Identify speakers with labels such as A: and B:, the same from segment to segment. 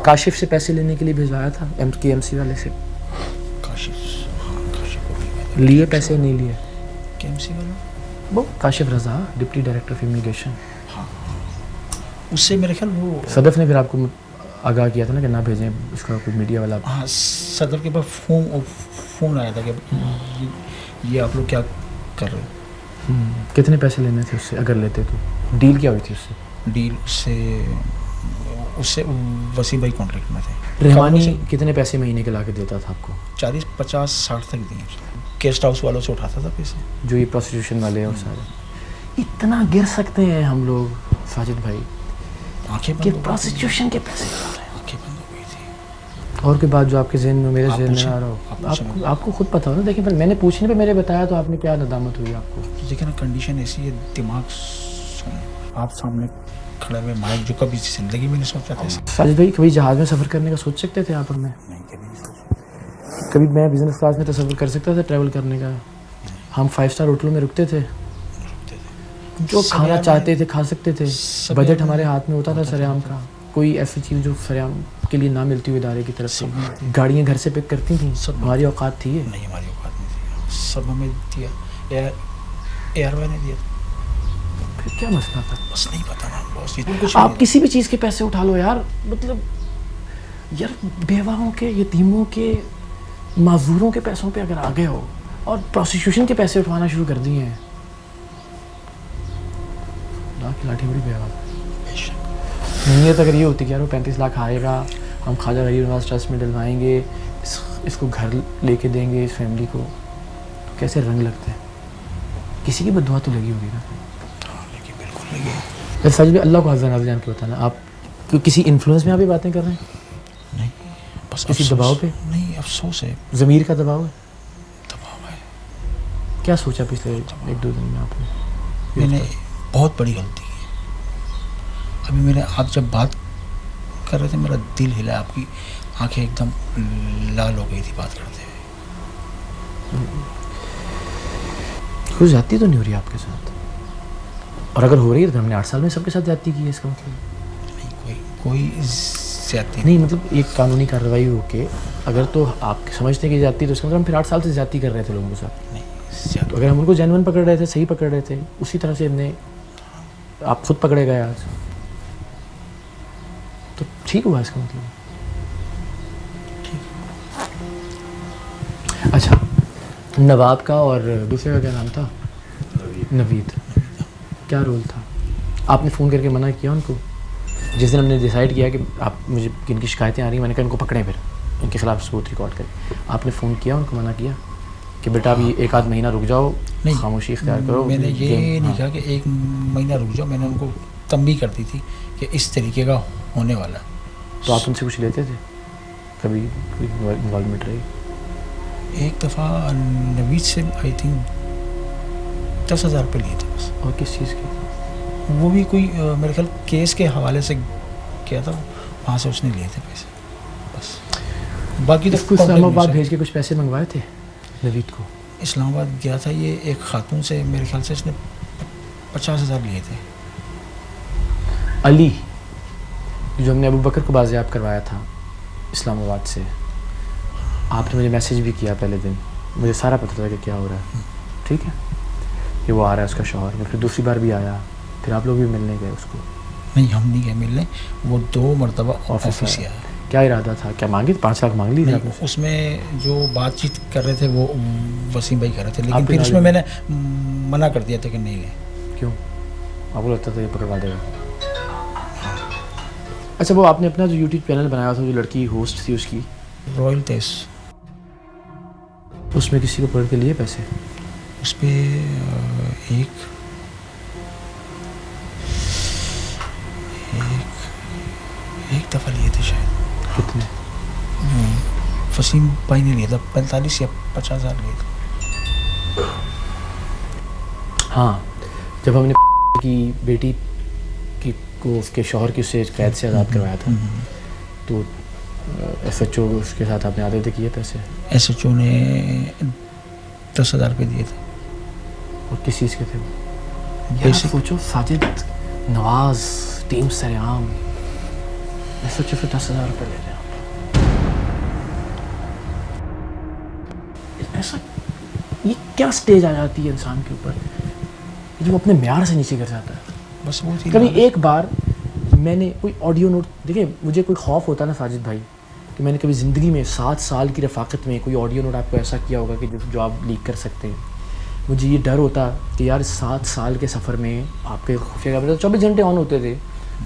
A: काशिफ से पैसे लेने के लिए भिजवाया था KMC वाले से?
B: काशिफ, हाँ काशिफ को भी मैंने
A: लिए पैसे नहीं लिए?
B: KMC वाला
A: वो काशिफ रजा, डिप्टी डायरेक्टर ऑफ इमिग्रेशन।
B: हाँ, उससे मेरे ख्याल वो
A: सदफ ने फिर आपको आगाह किया था ना कि ना भेजें उसका कोई मीडिया वाला।
B: हाँ, सदर के पास फ़ोन आया था कि ये आप लोग क्या कर रहे हो।
A: कितने पैसे लेने थे उससे अगर लेते तो? डील क्या हुई थी उससे?
B: डील उससे वसीम भाई कॉन्ट्रैक्ट में थे।
A: रहमानी कितने पैसे महीने के ला के देता था आपको?
B: 40, 50, 60 तक दिए। गेस्ट हाउस वालों से उठाता था पैसे,
A: जो ये प्रोस्टिट्यूशन वाले हैं और सारे। इतना गिर सकते हैं हम लोग साजिद भाई
B: आंखें
A: कि प्रोस्टिट्यूशन के पैसे खा रहे हैं।
B: आंखें बंद हो गई थी।
A: और कोई बात जो आपके जहन में मेरे जहन में आ रहा हो, आपको खुद पता हो ना। देखिए पर मैंने पूछने पे मेरे बताया तो आपने क्या नदामत हुई आपको?
B: देखिए ना, कंडीशन ऐसी है, दिमाग आप सामने खड़े हुए माइक जो कभी जिंदगी में नहीं सोचा था।
A: साजिद भाई कभी जहाज में सफ़र करने का सोच सकते थे आप और मैं?
B: नहीं, कभी नहीं सोचा।
A: कभी मैं बिजनेस क्लास में तसव्वुर कर सकता था ट्रैवल करने का? हम 5 स्टार होटलों में रुकते थे, जो खाना चाहते थे खा सकते थे, बजट हमारे हाथ में होता था सरेआम का। कोई ऐसी चीज़ जो सरेआम के लिए ना मिलती हुई इदारे की तरफ से। गाड़ियाँ घर से पिक करती थी, हमारी औकात थी ये?
B: नहीं, हमारी औकात नहीं थी। सब हमें दिया, एयरवे ने दिया।
A: फिर क्या मसला था?
B: बस नहीं पता ना बॉस, कुछ
A: आप किसी भी चीज़ के पैसे उठा लो यार। मतलब यार बेवाओं के, यतीमों के, माजूरों के पैसों पे अगर आ गए हो और प्रोसिक्यूशन के पैसे उठवाना शुरू कर दिए हैं, लाठी बड़ी बेवा। नीयत अगर ये होती कि यार वो 35 लाख आएगा, हम ख्वाजा गरीब नवाज ट्रस्ट में डलवाएंगे, इसको घर लेके देंगे इस फैमिली को, तो कैसे रंग लगते हैं? किसी की बददुआ तो लगी होगी ना?
B: हाँ, लेकिन बिल्कुल लगी।
A: सच में अल्लाह को हज़ार नाज़ जान के बताना, आप किसी इन्फ्लुएंस में आप ये बातें कर रहे हैं?
B: नहीं, बस
A: किसी दबाव पे?
B: नहीं, अफसोस है।
A: ज़मीर का दबाव है?
B: दबाव है।
A: क्या सोचा पिछले 1-2 दिन में आपने?
B: मैंने बहुत बड़ी गलती की। अभी मैंने आप जब बात कर रहे थे मेरा दिल हिला, आपकी आंखें एकदम लाल हो गई थी बात करते हुए।
A: कुछ जाती तो नहीं हो रही आपके साथ? और अगर हो रही है तो हमने 8 साल में सबके साथ जाती की है, इसका मतलब?
B: नहीं, कोई ज्यादती
A: नहीं, मतलब एक कानूनी कार्रवाई हो के अगर तो आप समझते हैं कि जाती, तो इसका मतलब हम फिर 8 साल से ज्यादती कर रहे थे लोगों के साथ।
B: नहीं,
A: तो अगर हम उनको जेन्युइन पकड़ रहे थे, सही पकड़ रहे थे, उसी तरह से हमने आप खुद पकड़े गए आज, तो ठीक हुआ इसका मतलब। अच्छा, नवाब का और दूसरे का क्या नाम था? नवीद। क्या रोल था? आपने फ़ोन करके मना किया उनको? जिस दिन हमने डिसाइड किया कि आप मुझे किन शिकायतें आ रही हैं, मैंने कहा इनको पकड़ें, फिर इनके खिलाफ सबूत रिकॉर्ड करें। आपने फ़ोन किया उनको, मना किया कि बेटा अभी 1-आध महीना रुक जाओ,
B: नहीं,
A: खामोशी इख्तियार करो?
B: मैंने ये नहीं कहा कि 1 महीना रुक जाओ। मैंने उनको तंबीह कर दी थी कि इस तरीके का होने वाला।
A: तो आप उनसे कुछ लेते थे? कभी कोई इन्वॉल्वमेंट रही?
B: एक दफ़ा नवीद से आई थिंक 10,000 रुपये लिए थे बस।
A: और किस चीज़ की?
B: वो भी कोई मेरे ख्याल केस के हवाले से किया था, वहाँ से उसने लिए थे पैसे बस। बाकी तो
A: इसको इस्लामाबाद भेज के कुछ पैसे मंगवाए थे नवीद को?
B: इस्लामाबाद गया था ये एक खातून से, मेरे ख्याल से इसने 50,000 लिए थे।
A: अली जो हमने अबू बकर को बाज़ियाब करवाया था इस्लामाबाद से, आपने मुझे मैसेज भी किया पहले दिन, मुझे सारा पता था कि क्या हो रहा है। ठीक है, ये वो आ रहा है उसका शौहर, फिर दूसरी बार भी आया, फिर आप लोग भी मिलने गए उसको?
B: नहीं, हम नहीं गए मिलने, वो 2 मरतबा ऑफिस आया।
A: क्या इरादा था? क्या मांगे? 5 लाख मांग ली थी?
B: उसमें जो बातचीत कर रहे थे वो वसीम भाई कर रहे थे, लेकिन फिर उसमें मैंने मना कर दिया था कि नहीं ले।
A: क्यों? आपको लगता था ये पकड़वा देगा? अच्छा, वो आपने अपना जो यूट्यूब चैनल बनाया था, जो लड़की होस्ट थी उसकी,
B: रॉयल तेस,
A: उसमें किसी को पकड़ के लिए पैसे?
B: उस पर एक दफ़ा लिए थे शायद।
A: कितने?
B: वसीम भाई ने लिया था 45 या 50,000 लिए थे।
A: हाँ, जब हमने की बेटी को उसके शौहर की उससे कैद से आज़ाद करवाया था, तो SHO उसके साथ आपने आधे किए पैसे?
B: SHO ने 10,000 रुपये दिए थे।
A: और किस चीज़ के थे? यार सोचो, साजिद, नवाज, टीम सरेआम, सोचो फिर 10,000 रुपये ले रहे हैं आप। ऐसा ये क्या स्टेज आ जाती है इंसान के ऊपर जो वो अपने म्यार से नीचे गिर जाता है।
B: बस वो थी
A: कभी एक बार मैंने कोई ऑडियो नोट, देखिए मुझे कोई खौफ होता है ना साजिद भाई, कि मैंने कभी ज़िंदगी में 7 साल की रफ़ाकत में कोई ऑडियो नोट आपको ऐसा किया होगा कि जो आप लीक कर सकते हैं। मुझे ये डर होता कि यार 7 साल के सफ़र में आपके खुफिया कैमरे 24 घंटे ऑन होते थे,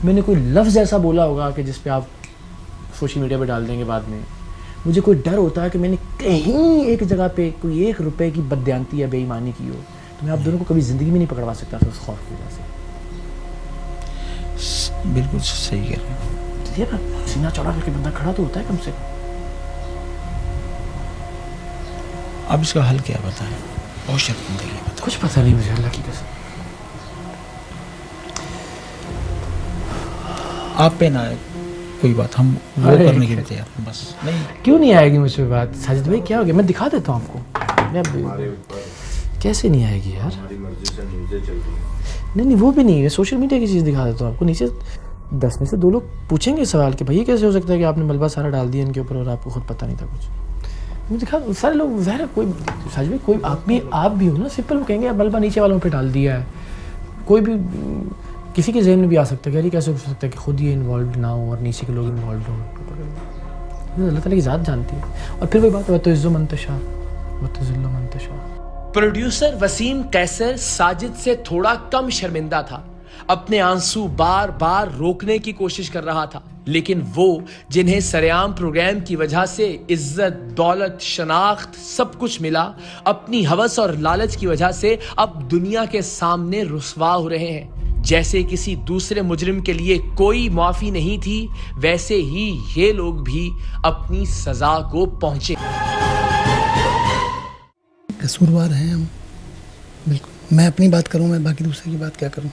A: मैंने कोई लफ्ज़ ऐसा बोला होगा कि जिस पे आप सोशल मीडिया पे डाल देंगे बाद में। मुझे कोई डर होता है कि मैंने कहीं एक जगह पे कोई 1 रुपये की बदयांती या बेईमानी की हो, तो मैं आप दोनों को कभी ज़िंदगी में नहीं पकड़वा सकता था उस खौफ की वजह से।
B: बिल्कुल सही कह रहे हैं।
A: ये ना सीना चौड़ा करके बंदा खड़ा तो होता है कम से कम।
B: अब इसका हल क्या बताएं? बहुत शर्मिंदगी है,
A: कुछ पता नहीं मुझे, अल्लाह की कसम।
B: आप पे ना आए कोई बात, हम वो करने के लिए तैयार हैं, बस। नहीं
A: क्यों नहीं आएगी मुझ पे बात? साजिद भाई क्या हो गया? मैं दिखा देता हूँ आपको। मैं कैसे नहीं आएगी यार? नहीं वो भी नहीं है, सोशल मीडिया की चीज़ दिखा देता हूँ आपको। नीचे 10 में से 2 लोग पूछेंगे सवाल कि भैया कैसे हो सकता है कि आपने मलबा सारा डाल दिया इनके ऊपर और आपको खुद पता नहीं था कुछ। मुझे दिखा, सारे लोग ज़ाहिर है कोई साजिद भाई कोई आप भी हो ना, सिंपल कहेंगे मलबा नीचे वालों पे डाल दिया है। कोई भी किसी के जहन में भी आ सकता है कि यार कैसे हो सकता है कि खुद ये इन्वॉल्व ना हो और नीचे के लोग इन्वॉल्व हो। अल्लाह ताला की ज़ात जानती है। और फिर वही बात, वतुइज़्ज़ु मन तशा वतुज़िल्लु मन तशा।
C: प्रोड्यूसर वसीम कैसर साजिद से थोड़ा कम शर्मिंदा था। अपने आंसू बार बार रोकने की कोशिश कर रहा था, लेकिन वो जिन्हें सरेआम प्रोग्राम की वजह से इज्जत, दौलत, शनाख्त सब कुछ मिला, अपनी हवस और लालच की वजह से अब दुनिया के सामने रुस्वा हो रहे हैं। जैसे किसी दूसरे मुजरिम के लिए कोई माफी नहीं थी, वैसे ही ये लोग भी अपनी सजा को पहुंचे।
B: कसूरवार हैं हम, बिल्कुल। मैं अपनी बात करूं, मैं बाकी दूसरे की बात क्या करूं?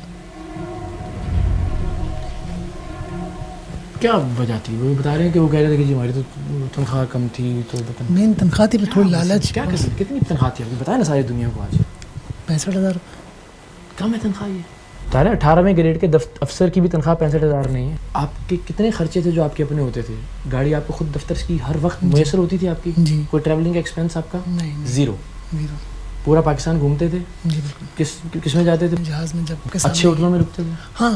A: क्या वजह थी? वो बता रहे हैं कि वो कह रहे थे कि जी हमारी तो तनख्वाह कम थी, तो बता
B: मेन तनख्वाह थी, पर थोड़ी लालच।
A: क्या कर सकते? कितनी तनख्वाह थी आपने बताया ना सारी दुनिया को? आज
B: 65,000
A: कम है तनख्वाह ये। 18वें ग्रेड के अफसर की भी तनख्वाह 65,000 नहीं है। आपके कितने खर्चे थे जो आपके अपने होते थे? गाड़ी आपको खुद दफ्तर की हर वक्त मुयसर होती थी आपकी?
B: जी।
A: कोई ट्रैवलिंग का एक्सपेंस आपका?
B: नहीं।
A: ज़ीरो। पूरा पाकिस्तान घूमते थे?
B: जी बिल्कुल।
A: किस में जाते थे?
B: जहाज में। जब
A: अच्छे होटलों में रुकते थे?
B: हाँ,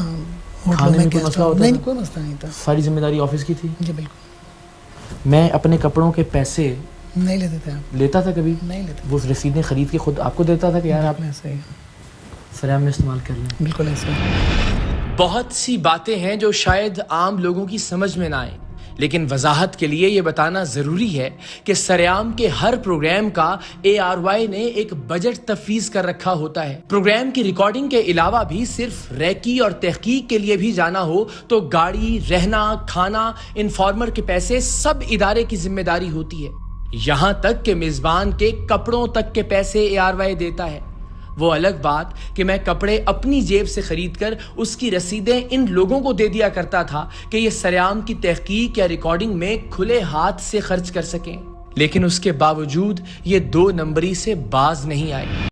A: खाने में कोई मसला होता?
B: नहीं, कोई मसला नहीं था।
A: सारी जिम्मेदारी ऑफिस की थी?
B: जी बिल्कुल।
A: मैं अपने कपड़ों के पैसे
B: नहीं लेते थे आप?
A: लेता था कभी?
B: नहीं लेते।
A: वो रसीदें खरीद के खुद आपको देता था कि यार आप
B: ऐसे ही
A: सरेआम में इस्तेमाल कर लें?
B: बिल्कुल ऐसे।
C: बहुत सी बातें हैं जो शायद आम लोगों की समझ में ना आए, लेकिन वजाहत के लिए ये बताना जरूरी है कि सरेआम के हर प्रोग्राम का ARY ने एक बजट तफवीज कर रखा होता है। प्रोग्राम की रिकॉर्डिंग के अलावा भी सिर्फ रैकी और तहकीक के लिए भी जाना हो तो गाड़ी, रहना, खाना, इन्फॉर्मर के पैसे सब इदारे की जिम्मेदारी होती है। यहाँ तक कि मेजबान के कपड़ों तक के पैसे ARY देता है। वो अलग बात कि मैं कपड़े अपनी जेब से खरीदकर उसकी रसीदें इन लोगों को दे दिया करता था कि ये सरेआम की तहकीक या रिकॉर्डिंग में खुले हाथ से खर्च कर सकें, लेकिन उसके बावजूद ये 2 नंबरी से बाज नहीं आए।